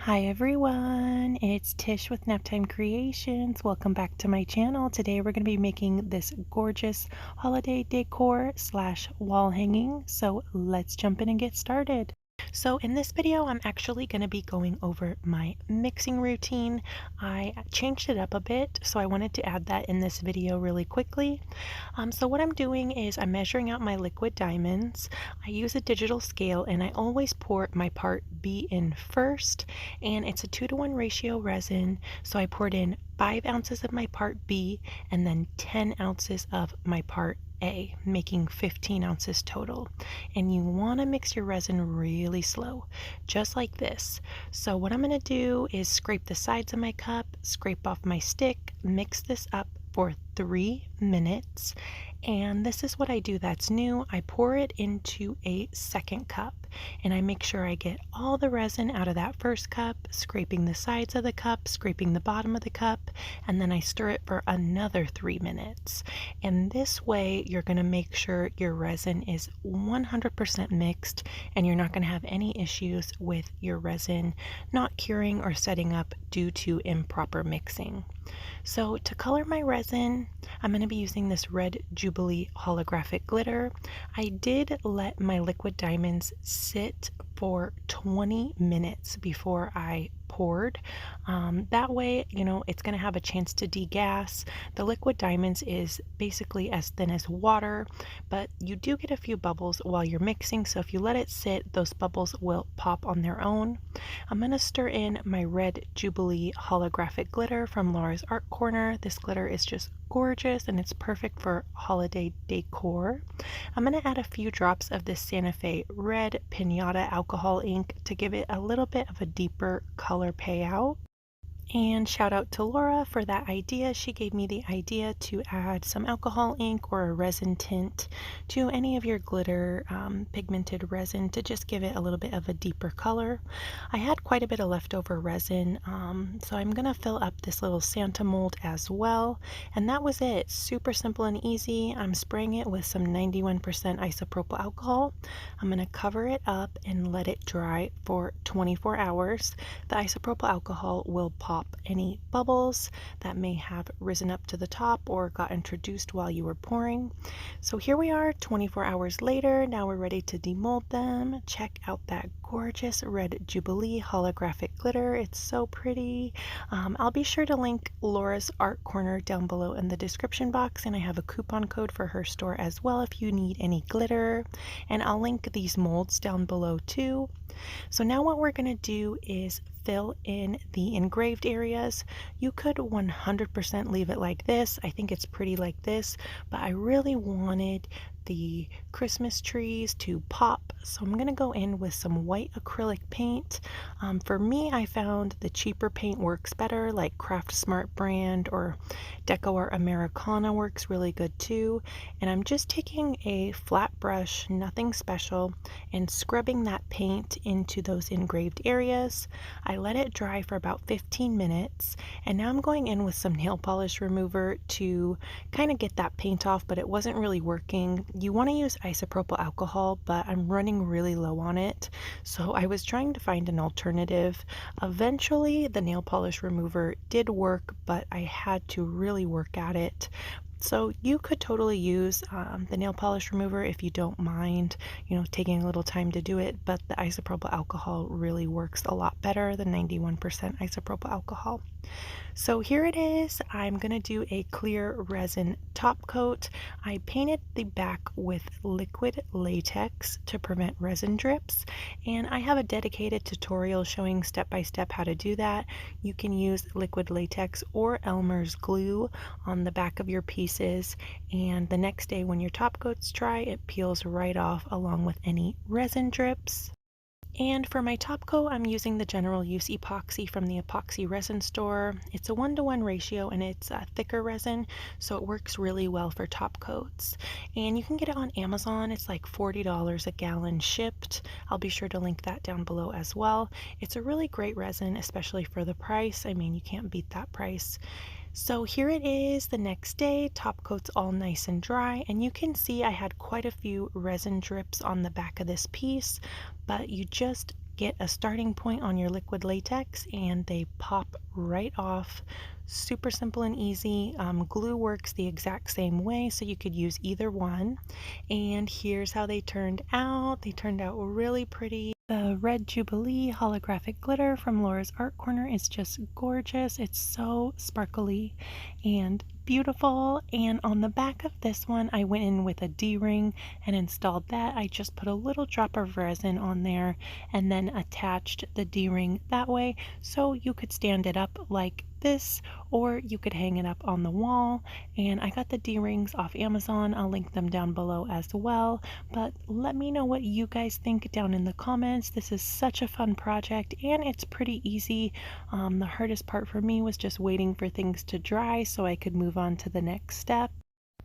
Hi everyone, it's Tish with Naptime Creations. Welcome back to my channel. Today we're going to be making this gorgeous holiday decor slash wall hanging. So let's jump in and get started. So in this video, I'm actually going to be going over my mixing routine. I changed it up a bit, so I wanted to add that in this video really quickly. So what I'm doing is I'm measuring out my liquid diamonds. I use a digital scale and I always pour my part B in first, and it's a 2-to-1 ratio resin. So I poured in 5 ounces of my part B and then 10 ounces of my part A, making 15 ounces total. And you want to mix your resin really slow, just like this. So what I'm going to do is scrape the sides of my cup, scrape off my stick, mix this up for 3 minutes. And this is what I do that's new. I pour it into a second cup and I make sure I get all the resin out of that first cup, scraping the sides of the cup, scraping the bottom of the cup, and then I stir it for another 3 minutes. And this way you're going to make sure your resin is 100% mixed and you're not going to have any issues with your resin not curing or setting up due to improper mixing. So to color my resin, I'm going to be using this red Jubilee holographic glitter. I did let my liquid diamonds sit for 20 minutes before I poured. That way, it's going to have a chance to degas. The liquid diamonds is basically as thin as water, but you do get a few bubbles while you're mixing, so if you let it sit, those bubbles will pop on their own. I'm going to stir in my red Jubilee holographic glitter from Laura's Art Corner. This glitter is just gorgeous and it's perfect for holiday decor. I'm going to add a few drops of this Santa Fe red pinata alcohol ink to give it a little bit of a deeper color payout. And shout out to Laura for that idea. She gave me the idea to add some alcohol ink or a resin tint to any of your glitter pigmented resin to just give it a little bit of a deeper color. I had quite a bit of leftover resin, so I'm going to fill up this little Santa mold as well. And that was it. Super simple and easy. I'm spraying it with some 91% isopropyl alcohol. I'm going to cover it up and let it dry for 24 hours. The isopropyl alcohol will pop any bubbles that may have risen up to the top or got introduced while you were pouring. So here we are 24 hours later. Now we're ready to demold them. Check out that gorgeous red Jubilee holographic glitter. It's so pretty. I'll be sure to link Laura's Art Corner down below in the description box, and I have a coupon code for her store as well if you need any glitter, and I'll link these molds down below too. So now what we're going to do is fill in the engraved areas. You could 100% leave it like this. I think it's pretty like this, but I really wanted the Christmas trees to pop, so I'm going to go in with some white acrylic paint. For me, I found the cheaper paint works better, like Craft Smart brand or Deco Art Americana works really good too. And I'm just taking a flat brush, nothing special, and scrubbing that paint into those engraved areas. I let it dry for about 15 minutes, and now I'm going in with some nail polish remover to kind of get that paint off, but it wasn't really working. You want to use isopropyl alcohol, but I'm running really low on it, so I was trying to find an alternative. Eventually, the nail polish remover did work, but I had to really work at it. So you could totally use the nail polish remover if you don't mind, taking a little time to do it, but the isopropyl alcohol really works a lot better than 91% isopropyl alcohol. So here it is. I'm going to do a clear resin top coat. I painted the back with liquid latex to prevent resin drips, and I have a dedicated tutorial showing step by step how to do that. You can use liquid latex or Elmer's glue on the back of your pieces, and the next day when your top coat's dry, it peels right off along with any resin drips. And for my top coat, I'm using the general use epoxy from the epoxy resin store. It's a 1-to-1 ratio and it's a thicker resin, so it works really well for top coats. And you can get it on Amazon. It's like $40 a gallon shipped. I'll be sure to link that down below as well. It's a really great resin, especially for the price. I mean, you can't beat that price. So here it is the next day. Top coat's all nice and dry, and you can see I had quite a few resin drips on the back of this piece, but you just get a starting point on your liquid latex and they pop right off. Super simple and easy. Glue works the exact same way, so you could use either one. And here's how they turned out. They turned out really pretty. The Red Jubilee holographic glitter from Laura's Art Corner is just gorgeous. It's so sparkly and beautiful. And on the back of this one, I went in with a D-ring and installed that. I just put a little drop of resin on there and then attached the D-ring that way, so you could stand it up like this, or you could hang it up on the wall. And I got the D-rings off Amazon. I'll link them down below as well. But let me know what you guys think down in the comments. This is such a fun project and it's pretty easy. The hardest part for me was just waiting for things to dry so I could move on to the next step.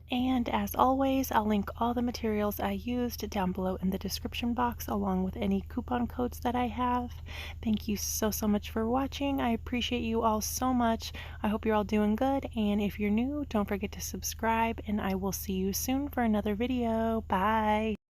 And as always, I'll link all the materials I used down below in the description box, along with any coupon codes that I have. Thank you so much for watching. I appreciate you all so much. I hope you're all doing good, and if you're new, don't forget to subscribe, and I will see you soon for another video. Bye!